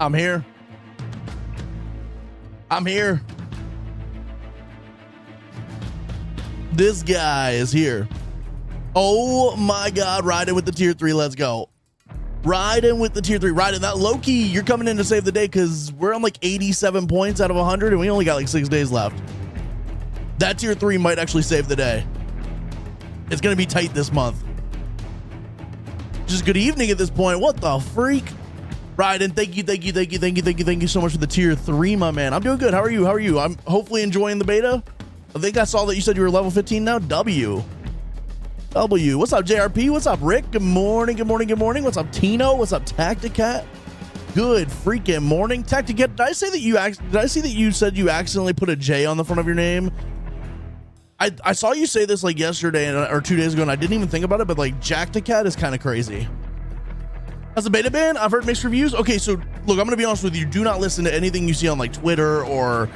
I'm here. I'm here. This guy is here. Oh my God, riding with the tier 3. Let's go. Riding with the tier 3. Riding that low-key. You're coming in to save the day because we're on like 87 points out of 100 and we only got like 6 days left. That tier 3 might actually save the day. It's going to be tight this month. Just good evening at this point. What the freak? Riding, thank you so much for the tier 3, my man. I'm doing good. How are you? How are you? I'm hopefully enjoying the beta. I think I saw that you said you were level 15 now. W. What's up, JRP? What's up, Rick? Good morning. What's up, Tino? What's up, Tacticat? Good freaking morning, Tacticat. Did I see that you said you accidentally put a J on the front of your name? I saw you say this like yesterday or 2 days ago, and I didn't even think about it. But like, Jacticat is kind of crazy. Has the beta been? I've heard mixed reviews. Okay, so look, I'm gonna be honest with you. Do not listen to anything you see on like Twitter or,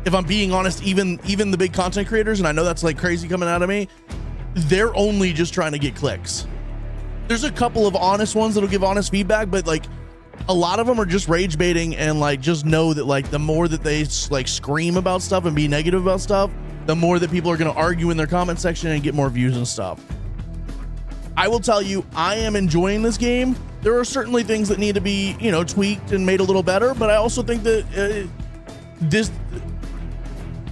if I'm being honest, even the big content creators, and I know that's like crazy coming out of me, they're only just trying to get clicks. There's a couple of honest ones that'll give honest feedback, but like a lot of them are just rage baiting and like just know that like the more that they like scream about stuff and be negative about stuff, the more that people are going to argue in their comment section and get more views and stuff. I will tell you, I am enjoying this game. There are certainly things that need to be, you know, tweaked and made a little better, but I also think that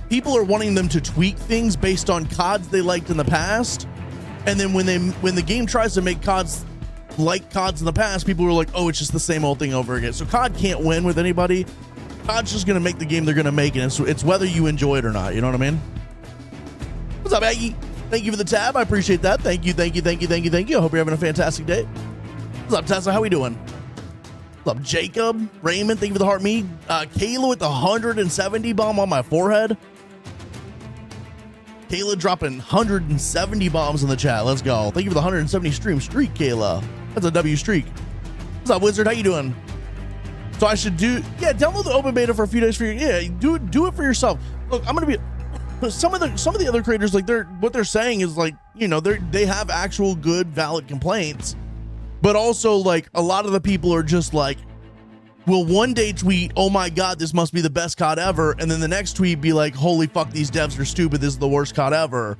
people are wanting them to tweak things based on CODs they liked in the past, and then when the game tries to make CODs like CODs in the past, people are like, oh, it's just the same old thing over again. So COD can't win with anybody. COD's just gonna make the game they're gonna make, and it's whether you enjoy it or not. You know what I mean? What's up, Aggie? Thank you for the tab. I appreciate that. Thank you. I hope you're having a fantastic day. What's up, Tessa? How we doing? What's up, Jacob? Raymond, thank you for the heart. Me, Kayla with the 170 bomb on my forehead. Kayla dropping 170 bombs in the chat. Let's go. Thank you for the 170 streak, Kayla. That's a W streak. What's up, Wizard? How you doing? So I should download the open beta for a few days for you. Do it for yourself. Look, I'm gonna be some of the other creators, like what they're saying is like, you know, they have actual good valid complaints, but also like a lot of the people are just like, will one day tweet, oh my God, this must be the best COD ever, and then the next tweet be like, holy fuck, these devs are stupid, this is the worst COD ever.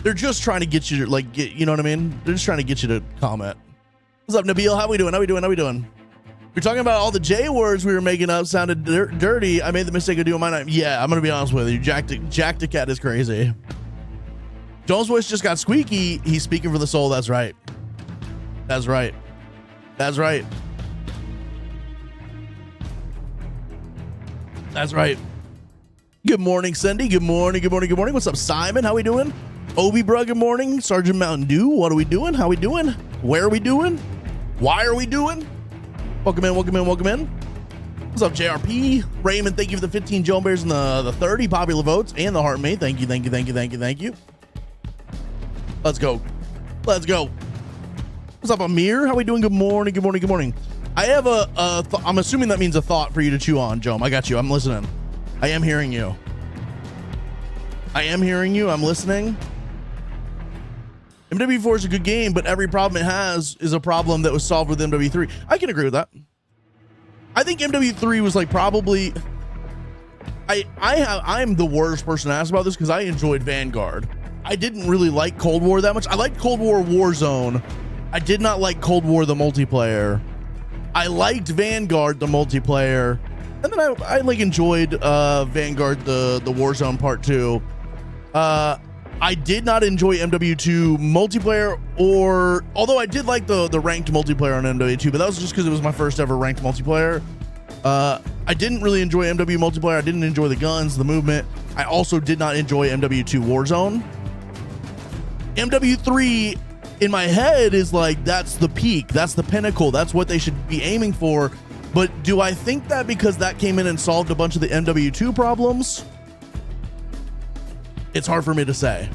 They're just trying to get you to like you know what I mean? They're just trying to get you to comment. What's up, Nabil? How we doing? We're talking about all the J words we were making up sounded dirty. I made the mistake of doing my name. Yeah, I'm gonna be honest with you. Jack-to-cat is crazy. Jones' voice just got squeaky. He's speaking for the soul. That's right. That's right. Good morning, Cindy. Good morning. What's up, Simon? How we doing? Obi Bro, good morning. Sergeant Mountain Dew, what are we doing? How we doing? Where are we doing? Why are we doing? Welcome in. What's up, JRP? Raymond, thank you for the 15 Joan Bears and the 30 popular votes and the heart mate. Thank you. Let's go. What's up, Amir? How we doing? Good morning. I have I'm assuming that means a thought for you to chew on, Joan. I got you. I'm listening. I am hearing you. I'm listening. MW4 is a good game, but every problem it has is a problem that was solved with MW3. I can agree with that. I think MW3 was like probably... I'm the worst person to ask about this because I enjoyed Vanguard. I didn't really like Cold War that much. I liked Cold War Warzone. I did not like Cold War the multiplayer. I liked Vanguard the multiplayer. And then I like enjoyed Vanguard the Warzone part 2. I did not enjoy MW2 multiplayer, or although I did like the ranked multiplayer on MW2, but that was just because it was my first ever ranked multiplayer. I didn't really enjoy MW multiplayer. I didn't enjoy the guns, the movement. I also did not enjoy MW2 Warzone. MW3 in my head is like, that's the peak, that's the pinnacle, that's what they should be aiming for. But do I think that because that came in and solved a bunch of the MW2 problems? It's hard for me to say.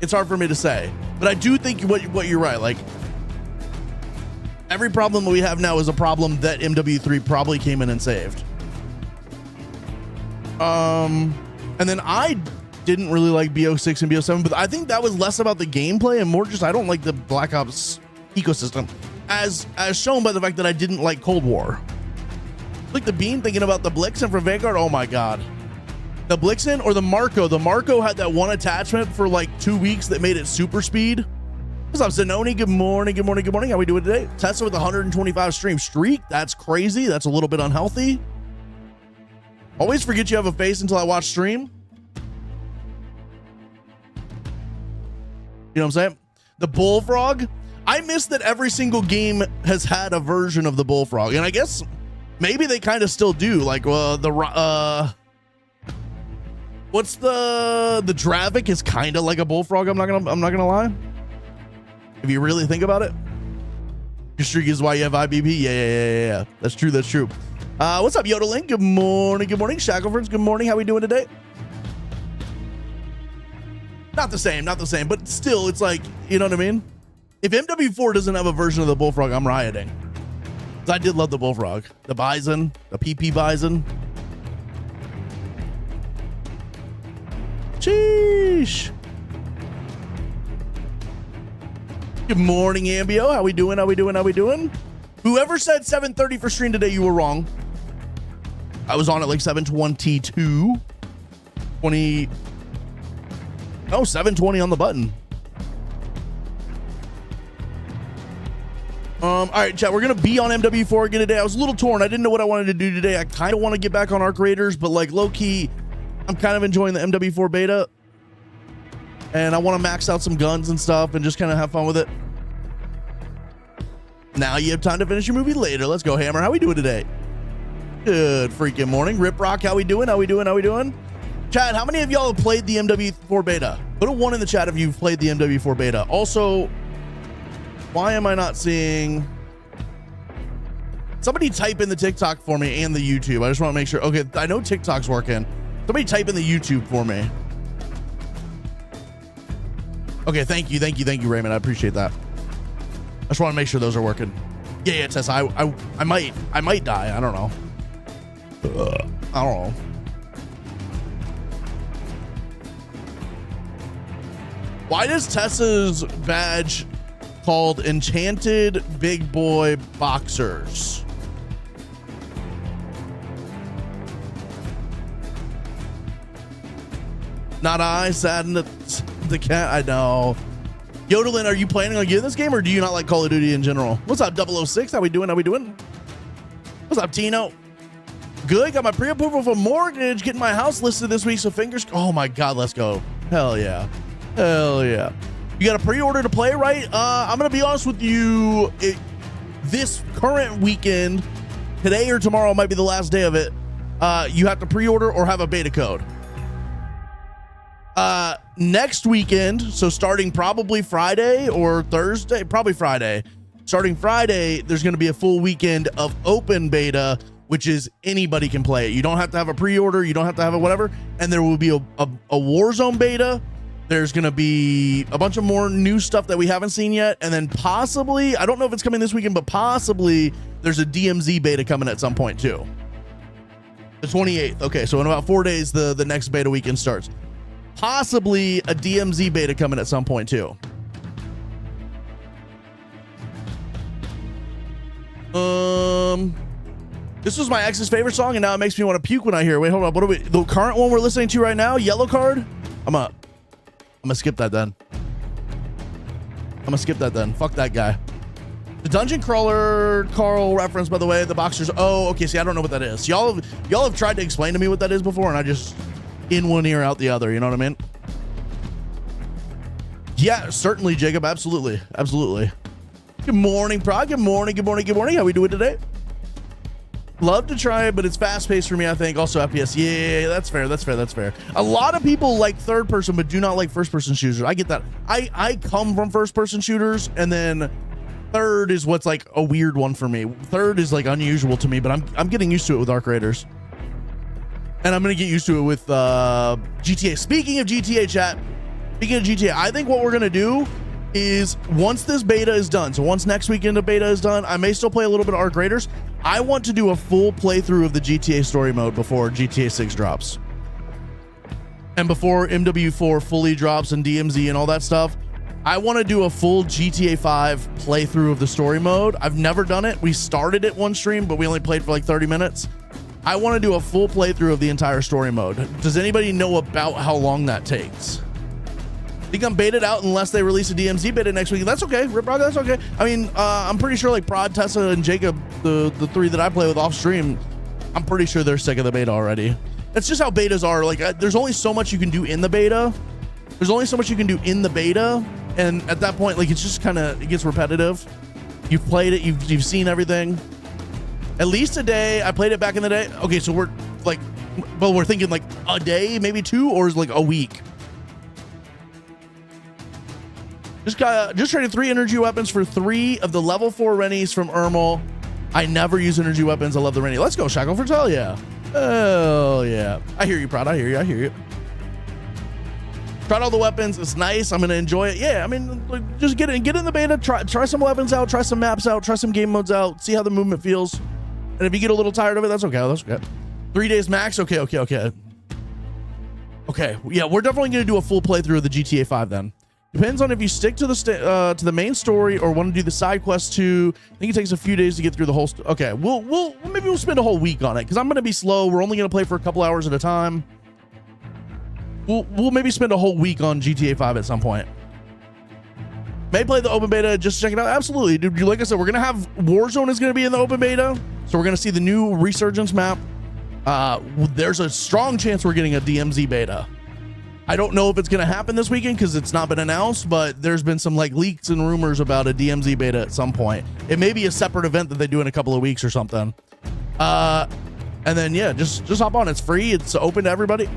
But I do think what you're right. Like, every problem that we have now is a problem that MW3 probably came in and saved. And then I didn't really like BO6 and BO7, but I think that was less about the gameplay and more just I don't like the Black Ops ecosystem, as shown by the fact that I didn't like Cold War. Like the Bean thinking about the Blixen from Vanguard. Oh my God. The Blixen or the Marco. The Marco had that one attachment for like 2 weeks that made it super speed. What's up, Zanoni? Good morning, good morning, good morning. How we doing today? Tesla with 125 stream streak. That's crazy. That's a little bit unhealthy. Always forget you have a face until I watch stream. You know what I'm saying? The Bullfrog. I miss that every single game has had a version of the Bullfrog, and I guess maybe they kind of still do. Like what's the Dravik is kind of like a Bullfrog. I'm not gonna lie. If you really think about it, your streak is why you have IBP. Yeah. That's true. That's true. What's up, Yodeling? Good morning. Good morning, Shackleford's. Good morning. How we doing today? Not the same, but still, it's like, you know what I mean? If MW4 doesn't have a version of the Bullfrog, I'm rioting. Because I did love the Bullfrog. The Bison, the PP Bison. Sheesh. Good morning, Ambio. How we doing? Whoever said 7:30 for stream today, you were wrong. I was on at like 7:22. 7:20 on the button. All right, chat, we're gonna be on MW4 again today. I was a little torn. I didn't know what I wanted to do today. I kind of want to get back on Arc Raiders, but like low-key, I'm kind of enjoying the MW4 beta. And I want to max out some guns and stuff and just kind of have fun with it. Now you have time to finish your movie later. Let's go, Hammer. How we doing today? Good freaking morning. Rip Rock, how we doing? Chat, how many of y'all have played the MW4 beta? Put a 1 in the chat if you've played the MW4 beta. Also, why am I not seeing... Somebody type in the TikTok for me and the YouTube. I just want to make sure. Okay, I know TikTok's working. Somebody type in the YouTube for me. Okay, thank you, Raymond. I appreciate that. I just want to make sure those are working. Yeah, Tess. I might die. I don't know. I don't know. Why does Tessa's badge called Enchanted Big Boy Boxers? Not I, saddened the cat. I know. Yodelin, are you planning on getting this game, or do you not like Call of Duty in general? What's up, 006? How we doing? What's up, Tino? Good. Got my pre-approval for mortgage. Getting my house listed this week, so fingers. Oh my God, let's go. Hell yeah. You got a pre-order to play, right? I'm gonna be honest with you. This current weekend, today or tomorrow might be the last day of it. You have to pre-order or have a beta code. Next weekend, so starting probably Friday or Thursday, probably Friday. Starting Friday, there's going to be a full weekend of open beta, which is anybody can play it. You don't have to have a pre-order, you don't have to have a whatever, and there will be a Warzone beta. There's going to be a bunch of more new stuff that we haven't seen yet, and then possibly, I don't know if it's coming this weekend, but possibly there's a DMZ beta coming at some point too. The 28th. Okay, so in about 4 days, the next beta weekend starts. Possibly a DMZ beta coming at some point too. This was my ex's favorite song, and now it makes me want to puke when I hear it. Wait, hold on. What are we? The current one we're listening to right now, Yellow Card. I'm gonna skip that then. Fuck that guy. The Dungeon Crawler Carl reference, by the way, the boxers. Oh, okay. See, I don't know what that is. Y'all have tried to explain to me what that is before, and I just in one ear, out the other. You know what I mean? Yeah, certainly, Jacob. Absolutely. Good morning, Prog. Good morning. How we doing today? Love to try it, but it's fast paced for me, I think. Also FPS. Yeah, that's fair. A lot of people like third person, but do not like first person shooters. I get that. I come from first person shooters, and then third is what's like a weird one for me. Third is like unusual to me, but I'm getting used to it with Arc Raiders. And I'm going to get used to it with GTA. Speaking of GTA, chat, I think what we're going to do is once this beta is done, so once next weekend the beta is done, I may still play a little bit of Arc Raiders. I want to do a full playthrough of the GTA story mode before GTA 6 drops. And before MW4 fully drops and DMZ and all that stuff, I want to do a full GTA 5 playthrough of the story mode. I've never done it. We started it one stream, but we only played for like 30 minutes. I want to do a full playthrough of the entire story mode. Does anybody know about how long that takes? I think I'm baited out unless they release a DMZ beta next week. That's okay, Rip Rod, that's okay. I mean, I'm pretty sure like Prod, Tessa, and Jacob, the three that I play with off stream, I'm pretty sure they're sick of the beta already. That's just how betas are. Like, there's only so much you can do in the beta. There's only so much you can do in the beta, and at that point, like, it's just kind of, it gets repetitive. You've played it, you've seen everything. At least a day. I played it back in the day. Okay, so we're like, well, we're thinking like a day, maybe 2, or is like a week. Just traded 3 energy weapons for 3 of the level 4 Rennies from Ermal. I never use energy weapons. I love the Rennie. Let's go, Shackle for Tell, yeah. Oh yeah, I hear you, Prod. I hear you. Tried all the weapons. It's nice. I'm gonna enjoy it. Yeah, I mean, like, just get in the beta. Try some weapons out. Try some maps out. Try some game modes out. See how the movement feels. And if you get a little tired of it, that's okay. That's okay. 3 days max. Okay. Yeah, we're definitely gonna do a full playthrough of the GTA 5 then. Depends on if you stick to the main story or want to do the side quest too. I think it takes a few days to get through the whole. Okay, maybe we'll spend a whole week on it because I'm gonna be slow. We're only gonna play for a couple hours at a time. We'll maybe spend a whole week on GTA 5 at some point. May play the open beta just to check it out. Absolutely, dude. Like I said, we're gonna have Warzone is gonna be in the open beta, so we're gonna see the new Resurgence map. There's a strong chance we're getting a DMZ beta. I don't know if it's going to happen this weekend because it's not been announced, but there's been some like leaks and rumors about a DMZ beta at some point. It may be a separate event that they do in a couple of weeks or something. And then, yeah, just hop on. It's free. It's open to everybody.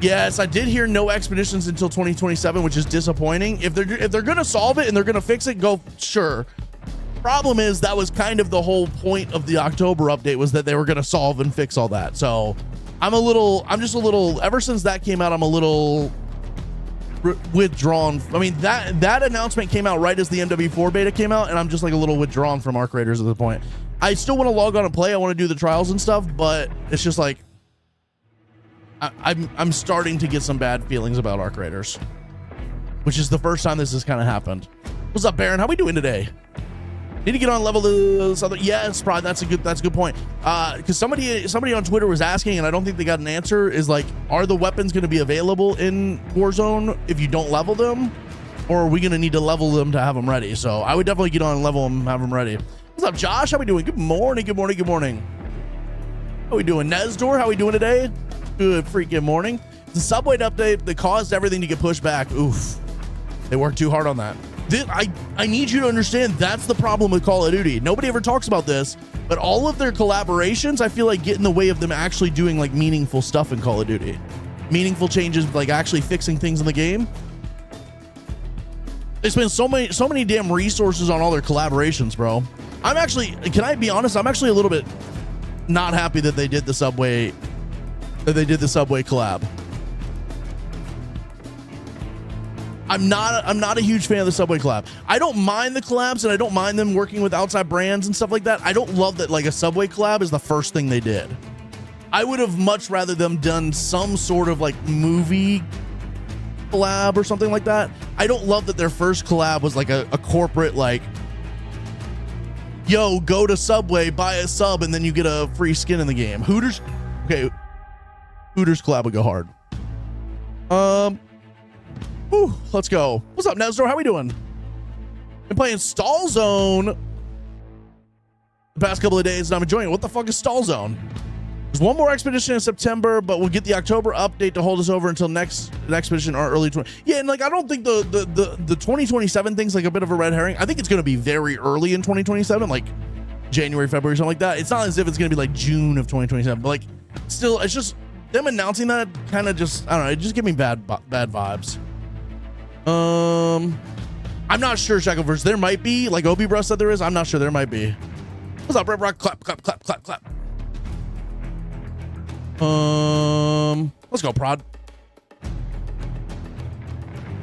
Yes, I did hear no expeditions until 2027, which is disappointing. If they're going to solve it and they're going to fix it, go, sure. Problem is that was kind of the whole point of the October update, was that they were going to solve and fix all that. So I'm just a little, ever since that came out, I'm a little withdrawn. I mean, that announcement came out right as the MW4 beta came out, and I'm just like a little withdrawn from Arc Raiders at this point. I still want to log on and play. I want to do the trials and stuff, but it's just like, I'm starting to get some bad feelings about Arc Raiders, which is the first time this has kind of happened. What's up, Baron? How we doing today? Need to get on level this other. Yes, Prod, that's a good point. Because somebody on Twitter was asking, and I don't think they got an answer, is like, are the weapons going to be available in Warzone if you don't level them, or are we going to need to level them to have them ready? So I would definitely get on and level them, have them ready. What's up, Josh? How we doing? Good morning. How we doing, Nesdor? How we doing today? Good freaking morning. The subway update that caused everything to get pushed back. Oof, they worked too hard on that. I need you to understand that's the problem with Call of Duty. Nobody ever talks about this, but all of their collaborations, I feel like, get in the way of them actually doing like meaningful stuff in Call of Duty. Meaningful changes, like actually fixing things in the game. They spend so many damn resources on all their collaborations, bro. Can I be honest? I'm actually a little bit not happy that they did the Subway collab. I'm not a huge fan of the Subway collab. I don't mind the collabs, and I don't mind them working with outside brands and stuff like that. I don't love that like a Subway collab is the first thing they did. I would have much rather them done some sort of like movie collab or something like that. I don't love that their first collab was like a corporate like, yo, go to Subway, buy a sub, and then you get a free skin in the game. Hooters, okay, Hooters collab would go hard. Ooh, let's go. What's up, Nestor? How we doing? Been playing Stall Zone the past couple of days, and I'm enjoying it. What the fuck is Stall Zone? There's one more expedition in September, but we'll get the October update to hold us over until next expedition or early 20. Yeah, and like I don't think the 2027 thing's like a bit of a red herring. I think it's going to be very early in 2027, like January, February, something like that. It's not as if it's going to be like June of 2027, but like still, it's just them announcing that kind of just, I don't know, it just give me bad vibes. I'm not sure, Shackleverse. There might be, like Obi Bro said there is. I'm not sure. There might be. What's up, Red Rock? Clap. Let's go, Prod.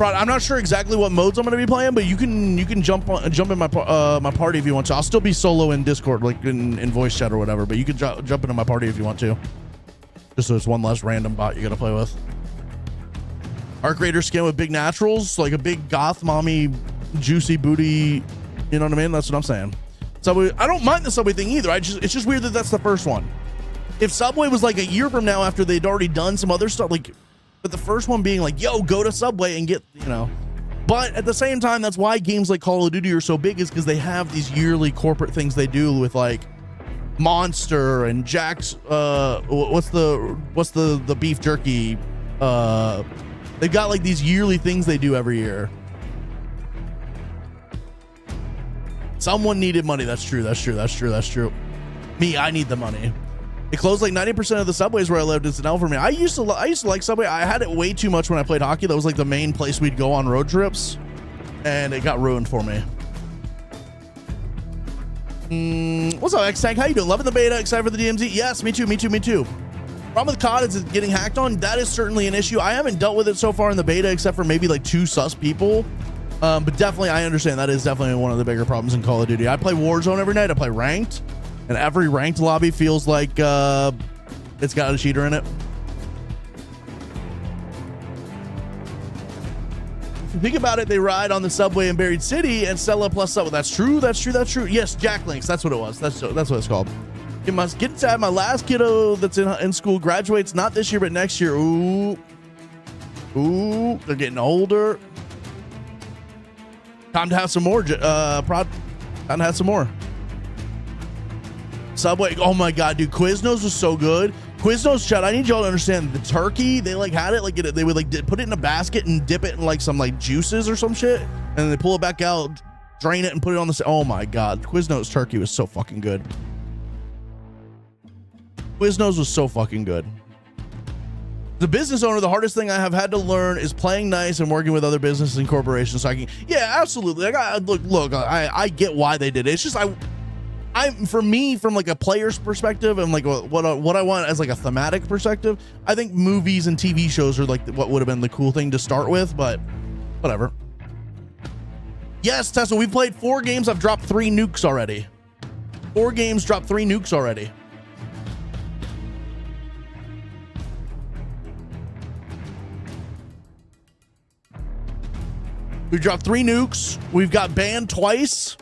I'm not sure exactly what modes I'm going to be playing, but you can jump in my party if you want to. I'll still be solo in Discord, like in voice chat or whatever. But you can jump into my party if you want to. Just so it's one less random bot you got to play with. Arc Raider skin with big naturals, like a big goth mommy, juicy booty. You know what I mean? That's what I'm saying. Subway, I don't mind the Subway thing either. It's just weird that that's the first one. If Subway was like a year from now after they'd already done some other stuff, like, but the first one being like, yo, go to Subway and get, you know. But at the same time, that's why games like Call of Duty are so big, is because they have these yearly corporate things they do with like Monster and Jack's. What's the beef jerky? They've got like these yearly things they do every year. Someone needed money. That's true. Me, I need the money. It closed like 90% of the Subways where I lived. It's an L for me. I used to like Subway. I had it way too much when I played hockey. That was like the main place we'd go on road trips, and it got ruined for me. What's up, X-Tank? How you doing? Loving the beta. Excited for the DMZ? Yes, me too. Problem with COD is it's getting hacked on. That is certainly an issue. I haven't dealt with it so far in the beta, except for maybe like 2 sus people. But definitely, I understand that is definitely one of the bigger problems in Call of Duty. I play Warzone every night. I play ranked. And every ranked lobby feels like it's got a cheater in it. If you think about it, they ride on the subway in Buried City and sell a plus Subway. That's true. Yes, Jack Links. That's what it was. That's what it's called. It must get to have my last kiddo that's in school graduates not this year but next year. Ooh, they're getting older. Time to have some more. Time to have some more. Subway, oh my god, dude, Quiznos was so good. Quiznos, chat, I need y'all to understand the turkey, they like had it like they would like put it in a basket and dip it in like some like juices or some shit, and then they pull it back out, drain it, and put it on the, oh my god, Quiznos turkey was so fucking good. Quiznos was so fucking good. The business owner, the hardest thing I have had to learn is playing nice and working with other businesses and corporations so I can, yeah, absolutely. I get why they did it. It's just for me, from like a player's perspective and like what I want as like a thematic perspective, I think movies and TV shows are like what would have been the cool thing to start with, but whatever. Yes, Tesla, we've played 4 games. I've dropped 3 nukes already. 4 games, dropped 3 nukes already. We dropped 3 nukes. We've got banned twice.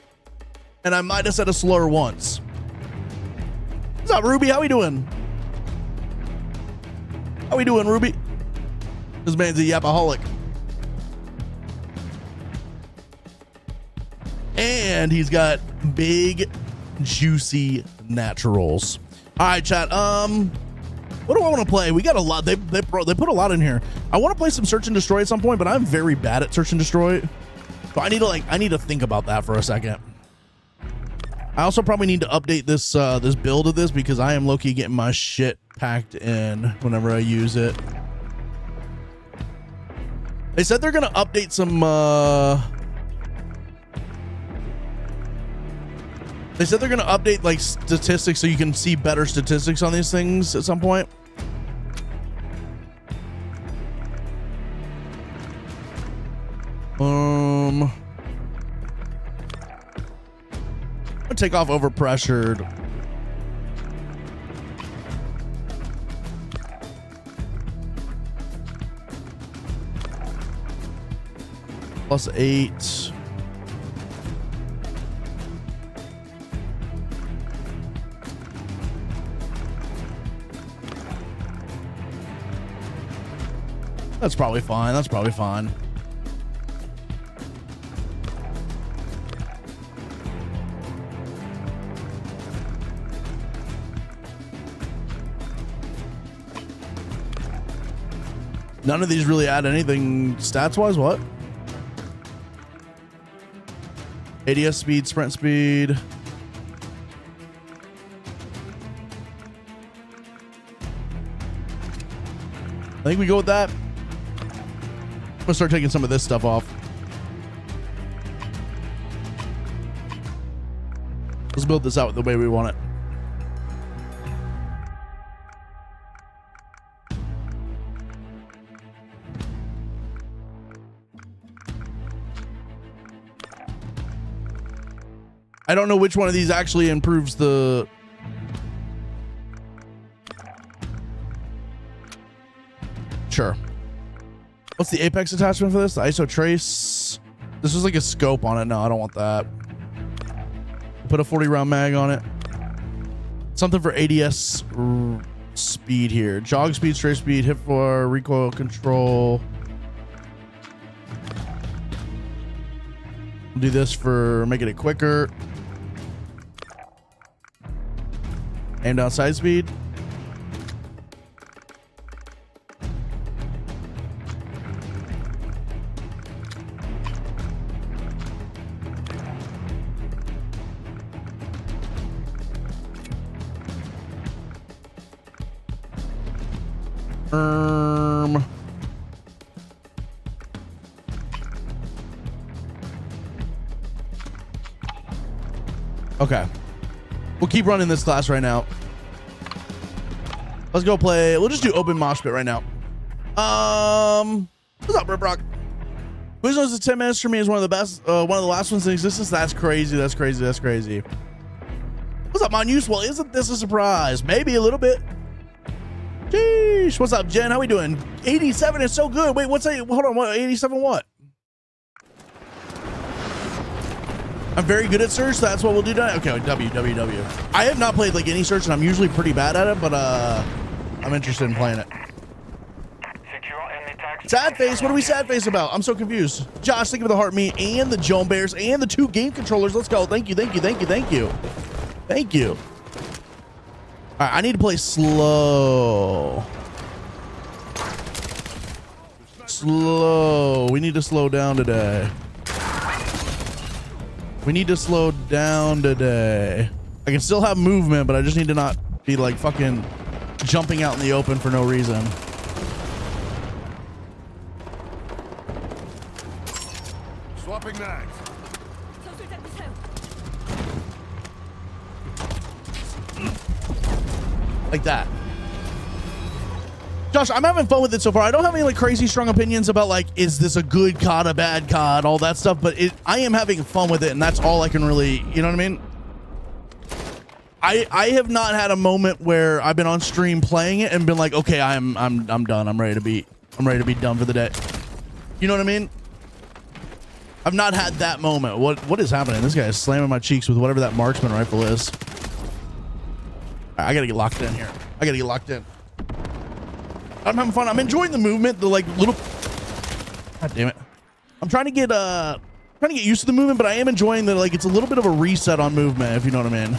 And I might have said a slur once. What's up, Ruby? How we doing? How we doing, Ruby? This man's a yapaholic. And he's got big, juicy naturals. All right, chat. What do I want to play? We got a lot. They put a lot in here. I want to play some Search and Destroy at some point, but I'm very bad at Search and Destroy. So I need to think about that for a second. I also probably need to update this this build of this because I am low-key getting my shit packed in whenever I use it. They said they're gonna update some they said they're gonna update like statistics so you can see better statistics on these things at some point. I'm gonna take off overpressured. +8. That's probably fine. That's probably fine. None of these really add anything stats-wise. What? ADS speed, sprint speed. I think we go with that. I'm gonna start taking some of this stuff off. Let's build this out the way we want it. I don't know which one of these actually improves the... Sure. What's the Apex attachment for this? The ISO trace. This is like a scope on it. No, I don't want that. put a 40 round mag on it. Something for ADS speed here. Jog speed, straight speed, hip for recoil control. We'll do this for making it quicker. Aim down side speed. Okay. We'll keep running this class right now. Let's go play. We'll just do open mosh pit right now. What's up, Rip Rock? Quiznos is 10 minutes for me is one of the best, one of the last ones in existence. That's crazy. That's crazy. That's crazy. What's up, Monuse? Well, isn't this a surprise? Maybe a little bit. Sheesh. What's up, Jen? How we doing? 87 is so good. Wait, what's that? Hold on. What? 87 what? I'm very good at search. So that's what we'll do tonight. Okay, W. I have not played like any search, and I'm usually pretty bad at it, but I'm interested in playing it. Sad face. What are we sad face about? I'm so confused. Josh, thank you for the heart, me, and the Joan Bears, and the 2 game controllers. Let's go. Thank you. Thank you. All right, I need to play slow. Slow. We need to slow down today. I can still have movement, but I just need to not be like fucking jumping out in the open for no reason. Swapping mags. Like that. Josh, I'm having fun with it so far. I don't have any like crazy strong opinions about like, is this a good COD, a bad COD, all that stuff, but I am having fun with it, and that's all I can really, you know what I mean? I have not had a moment where I've been on stream playing it and been like, okay, I'm done. I'm ready to be done for the day. You know what I mean? I've not had that moment. What is happening? This guy is slamming my cheeks with whatever that marksman rifle is. I gotta get locked in here. I'm having fun. I'm enjoying the movement. The like little. God damn it! I'm trying to get used to the movement, but I am enjoying that. Like it's a little bit of a reset on movement, if you know what I mean.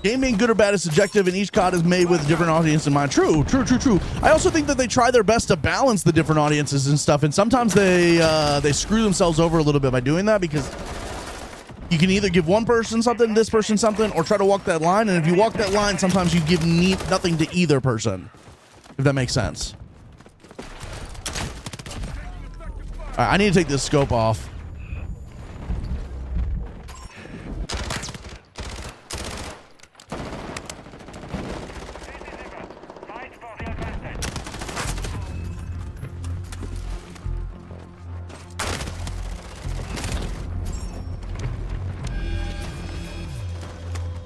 Game being good or bad is subjective, and each COD is made with a different audience in mind. True. I also think that they try their best to balance the different audiences and stuff, and sometimes they screw themselves over a little bit by doing that, because you can either give one person something, this person something, or try to walk that line, and if you walk that line, sometimes you give nothing to either person, if that makes sense. All right, I need to take this scope off.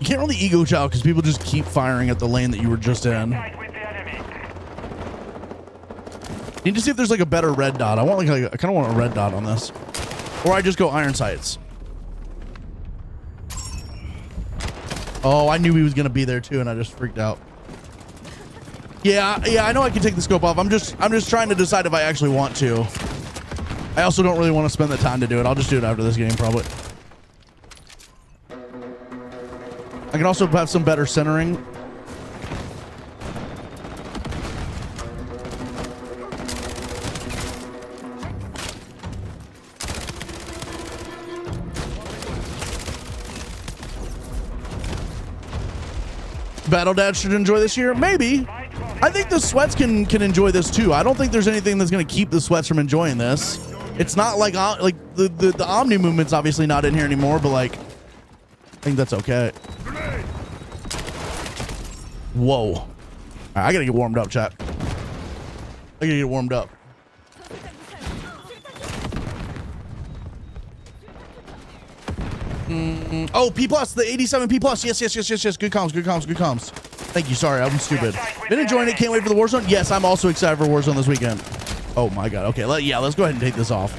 You can't really ego chow because people just keep firing at the lane that you were just in. Need to see if there's like a better red dot. I kind of want a red dot on this, or I just go iron sights. Oh, I knew he was gonna be there too, and I just freaked out. Yeah, I know I can take the scope off. I'm just trying to decide if I actually want to. I also don't really want to spend the time to do it. I'll just do it after this game, probably. I can also have some better centering. Battle Dad should enjoy this year? Maybe. I think the sweats can enjoy this too. I don't think there's anything that's going to keep the sweats from enjoying this. It's not like the Omni movement's obviously not in here anymore, but like I think that's okay. Whoa. All right, I gotta get warmed up, chat. I gotta get warmed up. Oh, P+, the 87 P+. Yes. Good comms. Thank you. Sorry, I'm stupid. Been enjoying it. Can't wait for the Warzone. Yes, I'm also excited for Warzone this weekend. Oh my God. Okay, let's go ahead and take this off.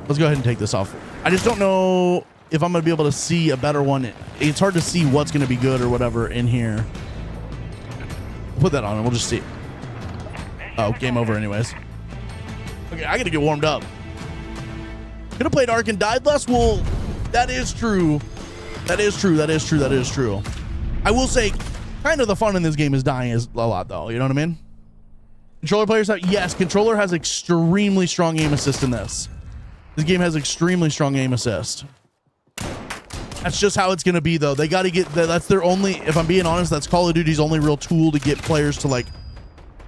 Let's go ahead and take this off. I just don't know if I'm gonna be able to see a better one. It's hard to see what's gonna be good or whatever in here. Put that on and we'll just see. Oh, game over anyways. Okay, I gotta get warmed up. Could have played Ark and died less. Well, that is true. That is true. That is true. That is true. I will say, kind of the fun in this game is dying is a lot though. You know what I mean? Controller players have, yes, controller has extremely strong aim assist in this. This game has extremely strong aim assist. That's just how it's going to be though. They got to get, that's their only, if I'm being honest, that's Call of Duty's only real tool to get players to like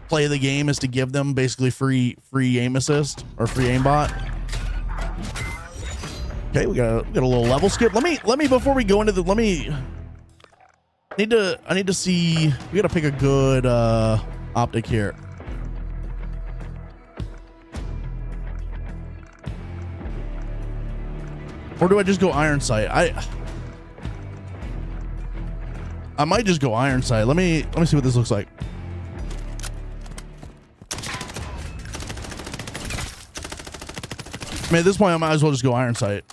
play the game is to give them basically free aim assist or free aimbot. Okay, we got a little level skip. Let me before we go into the, I need to see, we got to pick a good optic here. Or do I just go iron sight? I might just go iron sight. Let me see what this looks like. I mean, at this point, I might as well just go iron sight.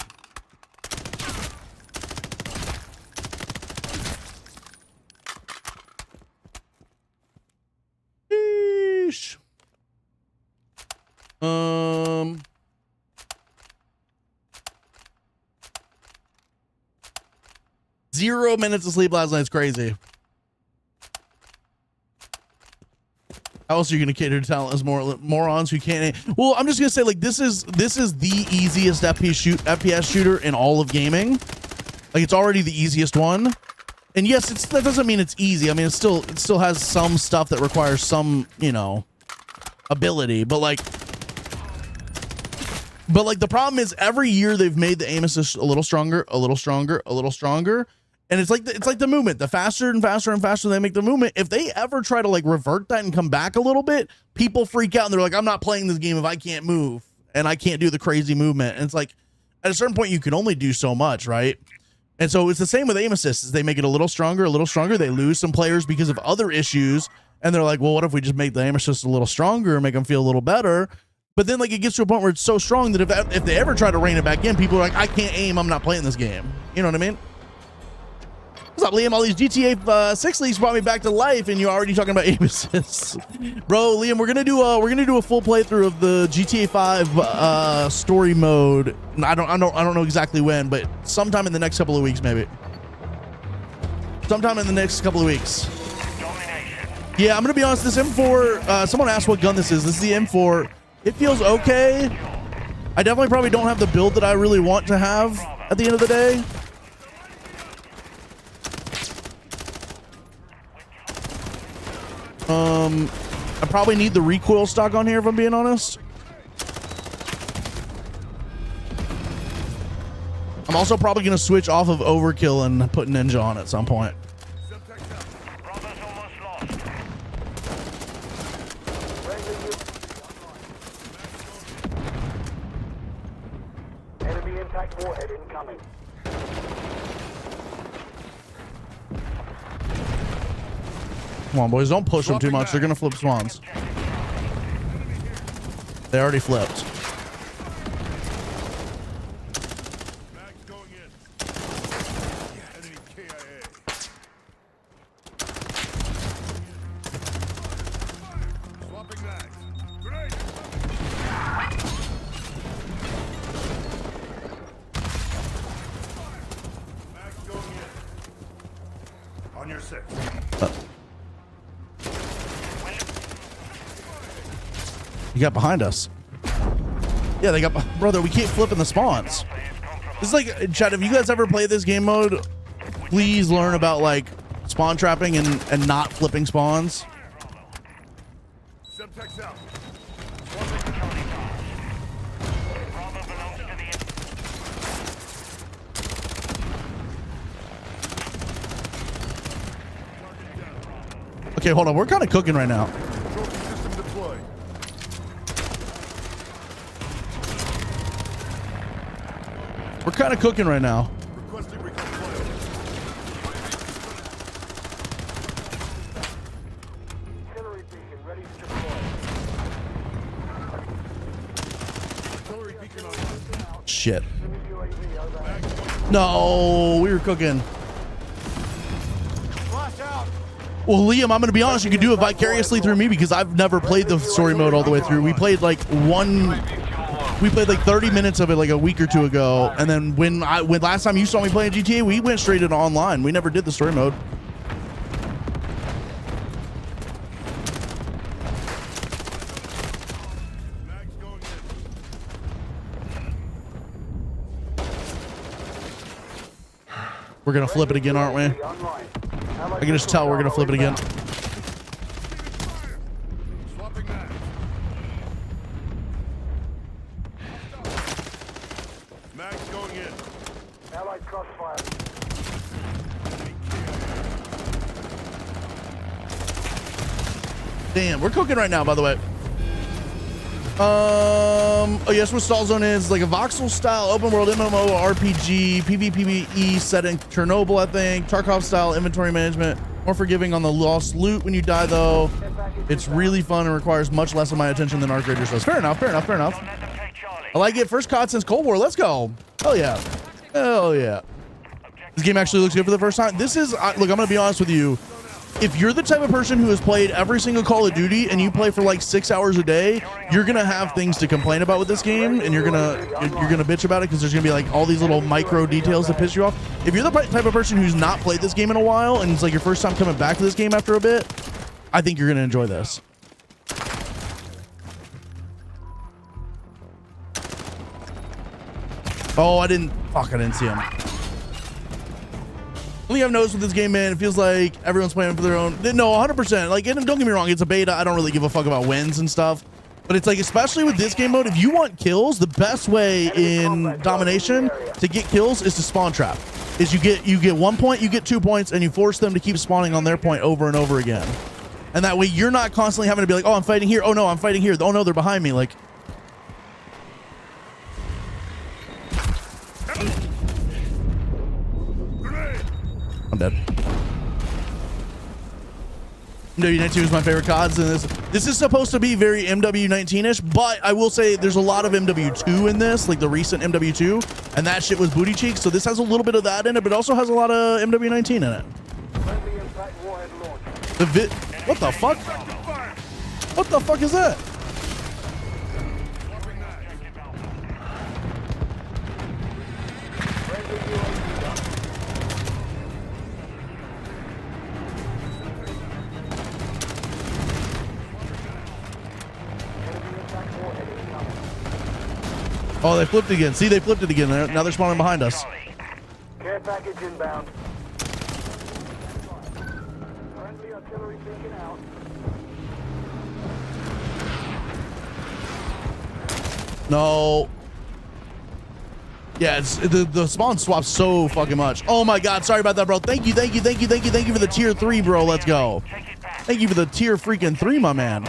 Sheesh. 0 minutes of sleep last night is crazy. How else are you gonna cater to talentless morons who can't? Well, I'm just gonna say like this is the easiest FPS shooter in all of gaming. Like it's already the easiest one. And yes, that doesn't mean it's easy. I mean, it still has some stuff that requires some, you know, ability. But like the problem is every year they've made the aim assist a little stronger, a little stronger, a little stronger. And it's like the movement. The faster and faster and faster they make the movement, if they ever try to like revert that and come back a little bit, people freak out and they're like, I'm not playing this game if I can't move and I can't do the crazy movement. And it's like at a certain point you can only do so much, right? And so it's the same with aim assists. As they make it a little stronger, they lose some players because of other issues. And they're like, well, what if we just make the aim assist a little stronger and make them feel a little better? But then like it gets to a point where it's so strong that if they ever try to rein it back in, people are like, I can't aim, I'm not playing this game. You know what I mean? What's up, Liam? All these GTA 6 leaks brought me back to life, and you're already talking about aim assists, bro. Liam, we're gonna do a full playthrough of the GTA 5 story mode. I don't know exactly when, but sometime in the next couple of weeks, maybe. Sometime in the next couple of weeks. Yeah, I'm gonna be honest. This M4. Someone asked what gun this is. This is the M4. It feels okay. I definitely probably don't have the build that I really want to have at the end of the day. I probably need the recoil stock on here if I'm being honest. I'm also probably going to switch off of overkill and put ninja on at some point. Enemy impact warhead incoming. Come on, boys. Don't push them too much. They're going to flip swans. They already flipped. Mag's going in. Enemy KIA. Swapping mags. Grenade! Mag's going in. On your six. You got behind us. Yeah, they got... Brother, we keep flipping the spawns. This is like... Chad, if you guys ever play this game mode, please learn about, like, spawn trapping and not flipping spawns. Semtex out. Okay, hold on. We're kind of cooking right now. Trophy system deployed. We're kind of cooking right now. Requesting recon flyover. shit. UAV overhead. No, we were cooking. Flash out. Well, Liam, I'm going to be honest. You can do it vicariously through me because I've never played the story mode all the way through. We played like 30 minutes of it like a week or two ago. And then when last time you saw me playing GTA, we went straight into online. We never did the story mode. Mag's going in. We're going to flip it again, aren't we? Online. I can just tell we're going to flip it again. Swapping mags. Mag's going in. Allied crossfire. Damn, we're cooking right now, by the way. Oh yes, what Stall Zone is like a voxel style open world MMO RPG PvPvE setting. Chernobyl, I think. Tarkov style inventory management. More forgiving on the lost loot when you die, though. It's really fun and requires much less of my attention than Arc Raiders does. Fair enough. Fair enough. Fair enough. I like it. First COD since Cold War. Let's go. Hell yeah. Hell yeah. This game actually looks good for the first time. This is look. I'm gonna be honest with you. If you're the type of person who has played every single Call of Duty and you play for like 6 hours a day, you're gonna have things to complain about with this game, and you're gonna bitch about it because there's gonna be like all these little micro details that piss you off. If you're the type of person who's not played this game in a while and it's like your first time coming back to this game after a bit, I think you're gonna enjoy this. Oh, I didn't see him. Only I've noticed with this game, man, it feels like everyone's playing for their own. No, 100%. Like, and don't get me wrong, it's a beta. I don't really give a fuck about wins and stuff. But it's like, especially with this game mode, if you want kills, the best way in domination to get kills is to spawn trap. Is you get 1 point, you get 2 points, and you force them to keep spawning on their point over and over again. And that way, you're not constantly having to be like, oh, I'm fighting here. Oh no, I'm fighting here. Oh no, they're behind me. Like. I'm dead. MW19 is my favorite CODs, and this is supposed to be very MW19-ish, but I will say there's a lot of MW2 in this, like the recent MW2, and that shit was booty cheeks, so this has a little bit of that in it, but it also has a lot of MW19 in it. Friendly impact warhead launch. What the fuck? What the fuck is that? Friendly UAV done. Enemy impact warhead incoming. Oh, they flipped again. See, they flipped it again. Now they're spawning behind us. Care package inbound. Friendly artillery beacon out. No. Yeah, it's the spawn swaps so fucking much. Oh my god, sorry about that, bro. Thank you for the tier 3, bro. Let's go. Thank you for the tier freaking 3, my man.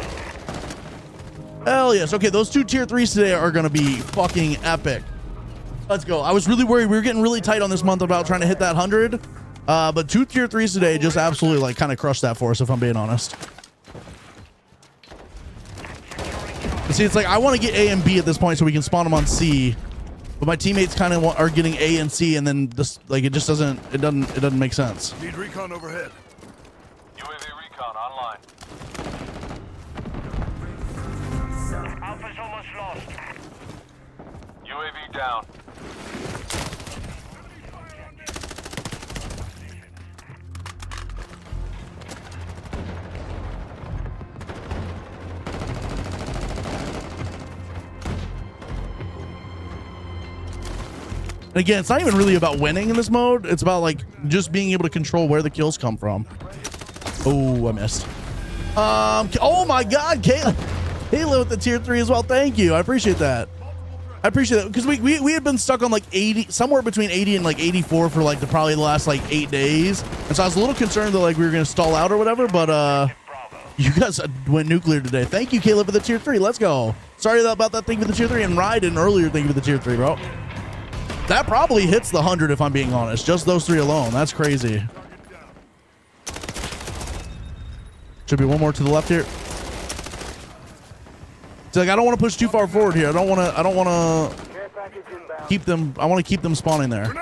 Hell yes. Okay, those 2 tier 3s today are gonna be fucking epic. Let's go. I was really worried. We were getting really tight on this month about trying to hit that 100. But 2 tier 3s today just absolutely like kind of crushed that for us, if I'm being honest. But see, it's like I want to get A and B at this point so we can spawn them on C. But my teammates kind of are getting A and C, and then this like it just doesn't make sense. Need recon overhead. UAV recon online. Alpha's almost lost. UAV down. And again, it's not even really about winning in this mode. It's about like just being able to control where the kills come from. Oh, I missed. Oh my God, Kayla with the tier 3 as well. Thank you. I appreciate that. I appreciate that because we had been stuck on like 80, somewhere between 80 and like 84 for like probably the last like 8 days, and so I was a little concerned that like we were gonna stall out or whatever. But you guys went nuclear today. Thank you, Caleb, for the tier 3. Let's go. Sorry about that thing for the tier 3, and Ryden earlier. Thank you for the tier 3, bro. That probably hits the 100 if I'm being honest. Just those 3 alone. That's crazy. Should be one more to the left here. See, like I don't want to push too far forward here. I don't want to. Care package inbound. keep them. I want to keep them spawning there.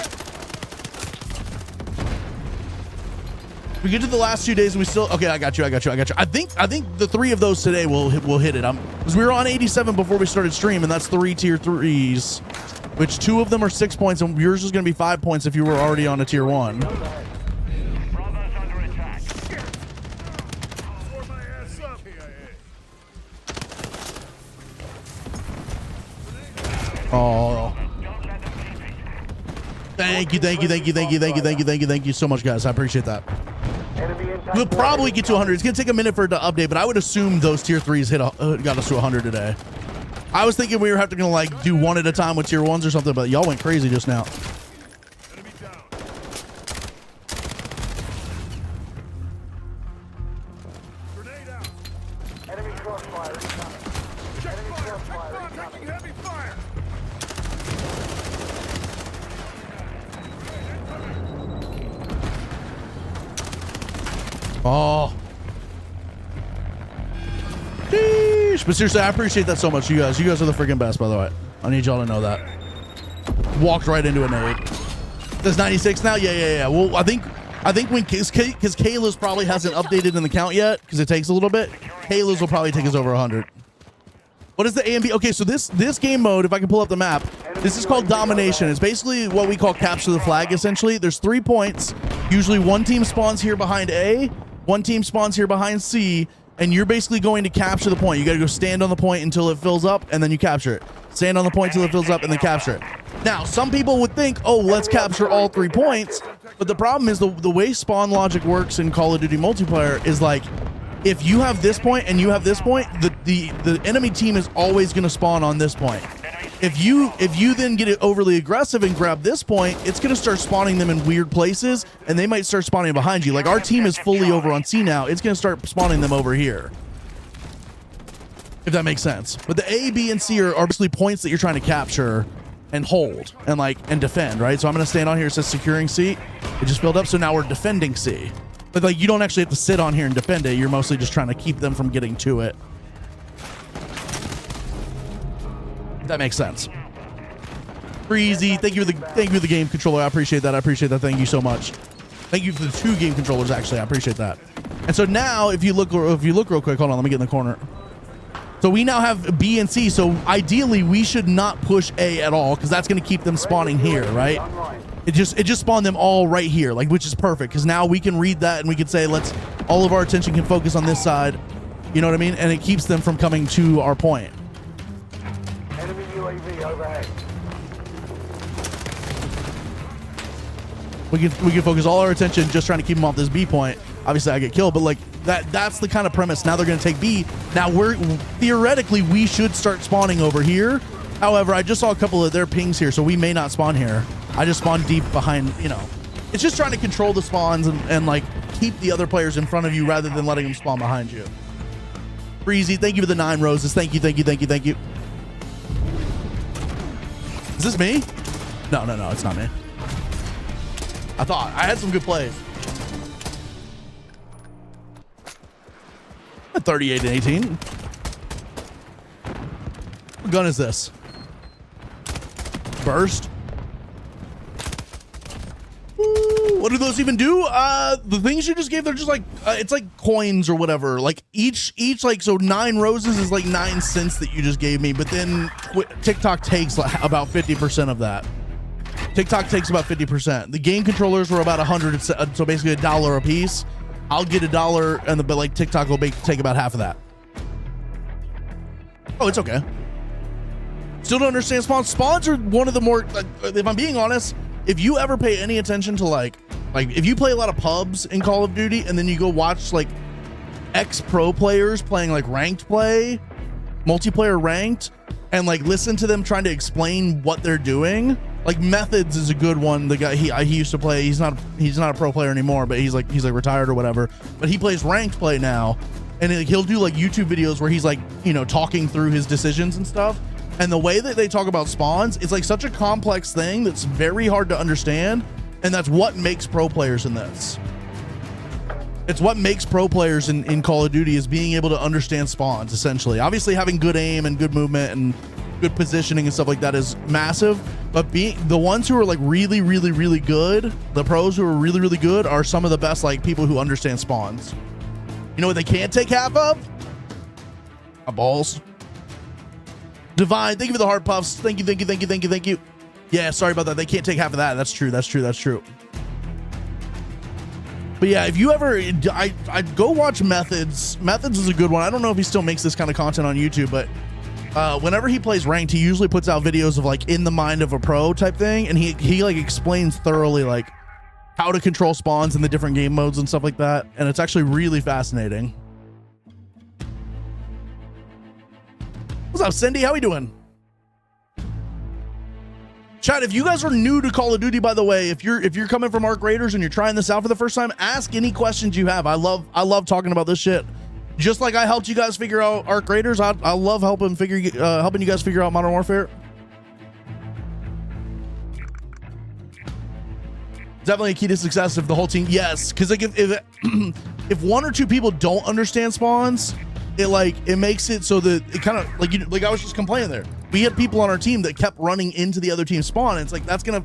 We get to the last 2 days and we still. Okay, I got you. I think the 3 of those today will hit it. Because we were on 87 before we started stream, and that's 3 tier 3s, which 2 of them are 6 points, and yours is going to be 5 points if you were already on a tier 1. Bravo's under attack. Tore my ass up. Oh. Don't let them keep it. Thank you so much, guys. I appreciate that. Enemy impact We'll forward probably get to 100. It's gonna take a minute for it to update, but I would assume those tier 3s got us to 100 today. I was thinking we were having to like do one at a time with tier 1s or something, but y'all went crazy just now. Enemy down. Grenade out. Enemy crossfire incoming. Check Enemy fire. crossfire Check fire. incoming. Taking heavy fire. Oh. Sheesh. But seriously, I appreciate that so much, you guys. You guys are the freaking best, by the way. I need y'all to know that. Walked right into a nade. That's 96 now? Yeah. Well, I think when because Kayla's probably hasn't updated in the count yet because it takes a little bit. Kayla's will probably take us over 100. What is the A and B? Okay, so this game mode, if I can pull up the map, this is called domination. It's basically what we call capture the flag, essentially. There's 3 points. Usually one team spawns here behind A, one team spawns here behind C, and you're basically going to capture the point. You got to go stand on the point until it fills up, and then you capture it. Stand on the point until it fills up, and then capture it. Now, some people would think, oh, let's capture all 3 points, but the problem is the way spawn logic works in Call of Duty multiplayer is like, if you have this point and you have this point, the enemy team is always going to spawn on this point. If you then get it overly aggressive and grab this point, it's going to start spawning them in weird places, and they might start spawning behind you. Like our team is fully over on C now. It's going to start spawning them over here. If that makes sense. But the A, B, and C are basically points that you're trying to capture and hold and defend, right? So I'm going to stand on here. It says securing C. It just filled up, so now we're defending C. But like you don't actually have to sit on here and defend it. You're mostly just trying to keep them from getting to it. If that makes sense. Breezy, thank you for the game controller. I appreciate that. Thank you so much. Thank you for the 2 game controllers. Actually, I appreciate that. And so now, if you look real quick, hold on, let me get in the corner. So we now have B and C. So ideally, we should not push A at all because that's going to keep them spawning here, right? It just spawned them all right here, like, which is perfect because now we can read that and we can say all of our attention can focus on this side. You know what I mean? And it keeps them from coming to our point. Enemy UAV overhead. We can focus all our attention just trying to keep them off this B point. Obviously, I get killed, but like that's the kind of premise. Now they're going to take B. Now theoretically we should start spawning over here. However, I just saw a couple of their pings here, so we may not spawn here. I just spawned deep behind. It's just trying to control the spawns and like keep the other players in front of you rather than letting them spawn behind you. Breezy, thank you for the 9 roses. Thank you. Is this me? No, it's not me. I thought I had some good plays. 38 and 18. What gun is this? Burst. Ooh, what do those even do? The things you just gave, they're just like it's like coins or whatever. Like each like, so 9 roses is like 9 cents that you just gave me, but then TikTok takes like about 50% of that. TikTok takes about 50%. The game controllers were about 100, so basically $1 a piece. I'll get $1, but like TikTok will take about half of that. Oh, it's okay. Still don't understand spawns. Spawns are one of the more, if I'm being honest, if you ever pay any attention to like if you play a lot of pubs in Call of Duty and then you go watch like ex-pro players playing like ranked play, multiplayer ranked, and like listen to them trying to explain what they're doing. Like Methods is a good one. The guy he used to play. He's not a pro player anymore, but he's like retired or whatever. But he plays ranked play now, and he'll do like YouTube videos where he's like talking through his decisions and stuff. And the way that they talk about spawns, it's like such a complex thing that's very hard to understand, and that's what makes pro players in this. It's what makes pro players in Call of Duty is being able to understand spawns, essentially. Obviously having good aim and good movement and good positioning and stuff like that is massive. But being the ones who are like really, really, really good, the pros who are really, really good are some of the best like people who understand spawns. You know what they can't take half of? Balls. Divine, thank you for the heart puffs. Thank you, thank you, thank you, thank you, thank you. Yeah, sorry about that. They can't take half of that. That's true. That's true. That's true. But yeah, if you ever, I'd go watch Methods. Methods is a good one. I don't know if he still makes this kind of content on YouTube, but whenever he plays ranked, he usually puts out videos of like in the mind of a pro type thing, and he like explains thoroughly like how to control spawns in the different game modes and stuff like that, and it's actually really fascinating. What's up, Cindy? How we doing? Chat, if you guys are new to Call of Duty, by the way, if you're coming from Arc Raiders and you're trying this out for the first time, ask any questions you have. I love talking about this shit. Just like I helped you guys figure out Arc Raiders, I love helping you guys figure out Modern Warfare. Definitely a key to success if the whole team, yes, because like if one or two people don't understand spawns, it makes it so that it kind of like I was just complaining there. We had people on our team that kept running into the other team's spawn, and it's like that's gonna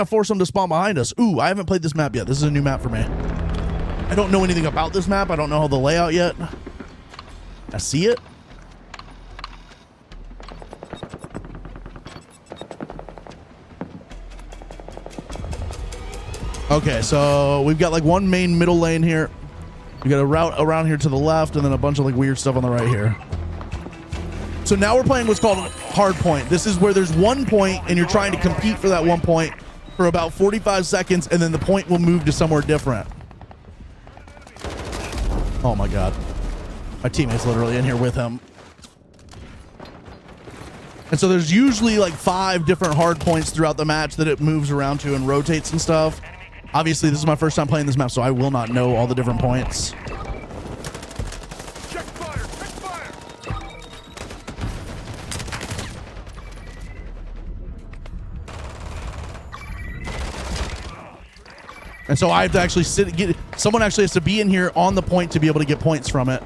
force them to spawn behind us. Ooh, I haven't played this map yet. This is a new map for me. I don't know anything about this map. I don't know how the layout yet. I see it. Okay, so we've got like one main middle lane here. We got a route around here to the left, and then a bunch of like weird stuff on the right here. So now we're playing what's called hard point. This is where there's one point and you're trying to compete for that one point for about 45 seconds, and then the point will move to somewhere different. Oh my God. My teammate's literally in here with him. And so there's usually like 5 different hard points throughout the match that it moves around to and rotates and stuff. Obviously, this is my first time playing this map, so I will not know all the different points. Check fire! Check fire! And so I have to actually someone actually has to be in here on the point to be able to get points from it.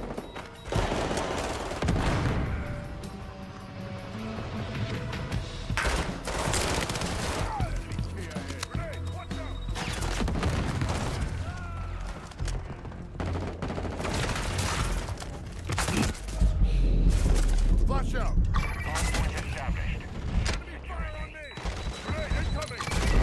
Flash out!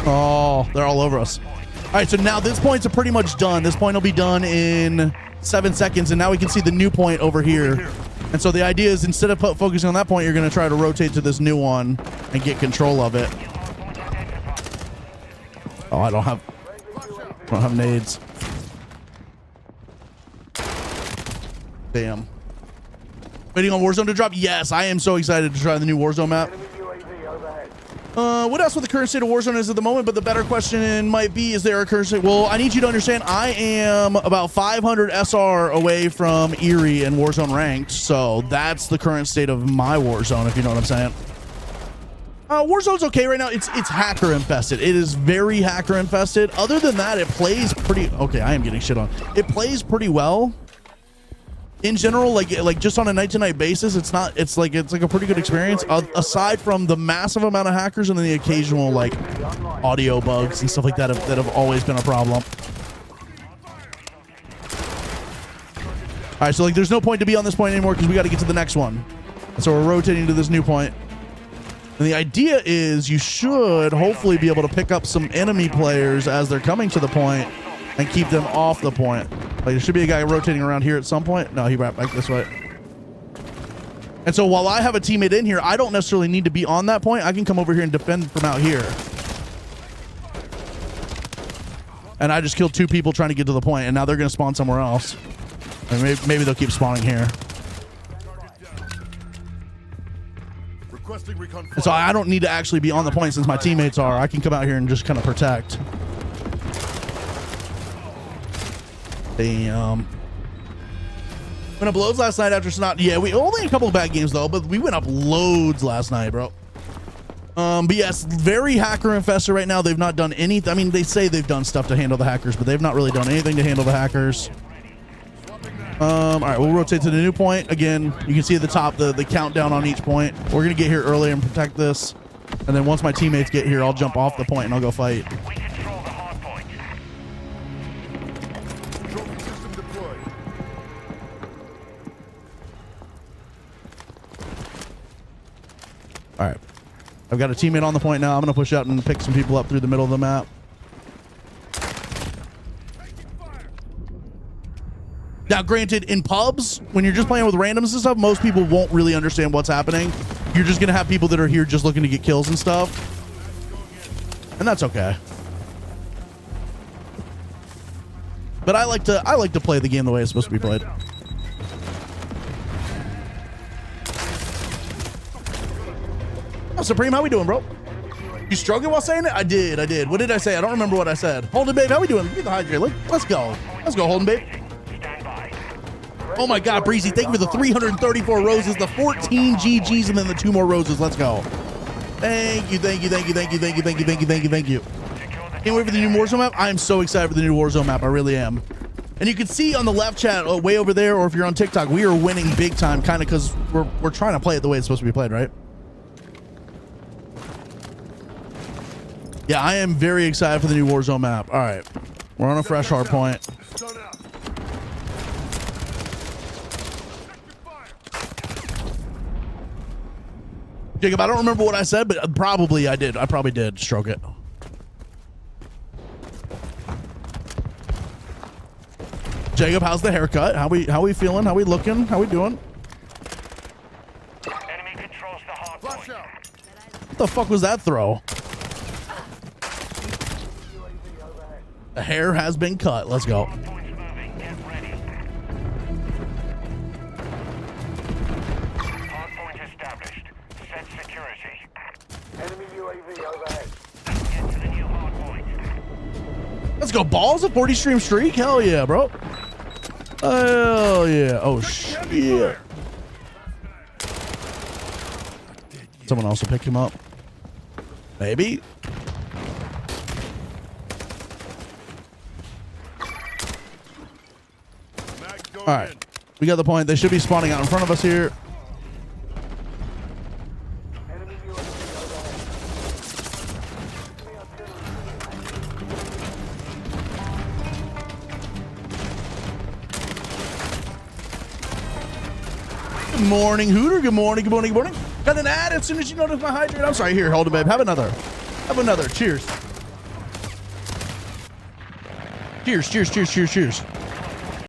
Oh, they're all over us. All right, so now this points are pretty much done. This point will be done in 7 seconds, and now we can see the new point over here. And so the idea is instead of focusing on that point, you're going to try to rotate to this new one and get control of it. Oh, I don't have nades. Damn. Waiting on Warzone to drop? Yes, I am so excited to try the new Warzone map. Enemy UAV overhead. What else with the current state of Warzone is at the moment, but the better question might be, is there a current state? Well, I need you to understand, I am about 500 SR away from Erie and Warzone ranked, so that's the current state of my Warzone, if you know what I'm saying. Warzone's okay right now. It's hacker infested. It is very hacker infested. Other than that, it plays pretty... Okay, I am getting shit on. It plays pretty well. In general, like just on a night-to-night basis, it's like a pretty good experience. Aside from the massive amount of hackers and then the occasional like audio bugs and stuff like that have always been a problem. All right, so like there's no point to be on this point anymore because we got to get to the next one. And so we're rotating to this new point. And the idea is you should hopefully be able to pick up some enemy players as they're coming to the point and keep them off the point. Like there should be a guy rotating around here at some point. No, he went back this way. And so while I have a teammate in here, I don't necessarily need to be on that point. I can come over here and defend from out here. And I just killed 2 people trying to get to the point, and now they're going to spawn somewhere else. And maybe they'll keep spawning here. Requesting recon fire. And so I don't need to actually be on the point since my teammates are. I can come out here and just kind of protect. Damn. Went up loads last night after Snot. Yeah, we only a couple of bad games though, but we went up loads last night, bro. But yes, very hacker infested right now. They've not done anything. I mean, they say they've done stuff to handle the hackers, but they've not really done anything to handle the hackers. Swapping that. All right, we'll rotate to the new point. Again, you can see at the top the countdown on each point. We're going to get here early and protect this. And then once my teammates get here, I'll jump off the point and I'll go fight. We control the hard point. Trophy system deployed. All right. I've got a teammate on the point now. I'm going to push out and pick some people up through the middle of the map. Now, granted, in pubs, when you're just playing with randoms and stuff, most people won't really understand what's happening. You're just going to have people that are here just looking to get kills and stuff. And that's okay. But I like to play the game the way it's supposed to be played. Oh, Supreme, how we doing, bro? You struggling while saying it? I did. What did I say? I don't remember what I said. Holden, babe, how we doing? Give me the hydrate. Let's go. Let's go, Holden, babe. Stand by. Oh my God, Breezy, thank you for the 334 roses, the 14 GGs, and then the 2 more roses. Let's go. Thank you. Secure the Can't wait for the new Warzone map. I'm so excited for the new Warzone map. I really am. And you can see on the left chat, way over there, or if you're on TikTok, we are winning big time, kind of because we're trying to play it the way it's supposed to be played, right? Yeah, I am very excited for the new Warzone map. All right, we're on a fresh hard point. Stun out. Jacob, I don't remember what I said, but probably I did. I probably did stroke it. Jacob, how's the haircut? How we feeling? How we looking? How we doing? enemy controls the hard Flash point. out. What the fuck was that throw? The hair has been cut. Let's go. Hard point's moving. Get ready. Hard point established. Set security. Enemy UAV overhead. Get to the new hard point. Let's go. Balls, a 40 stream streak. Hell yeah, bro. Hell yeah. Oh shit. Someone else will pick him up. Maybe. Mag going All right. in. We got the point. They should be spawning out in front of us here. Enemy UAV overhead. Good morning, Hooter. Good morning. Good morning. Good morning. Got an ad as soon as you notice my hydrate. I'm sorry. Here, hold it, babe. Have another. Have another. Cheers. Cheers. Cheers. Cheers. Cheers. Cheers.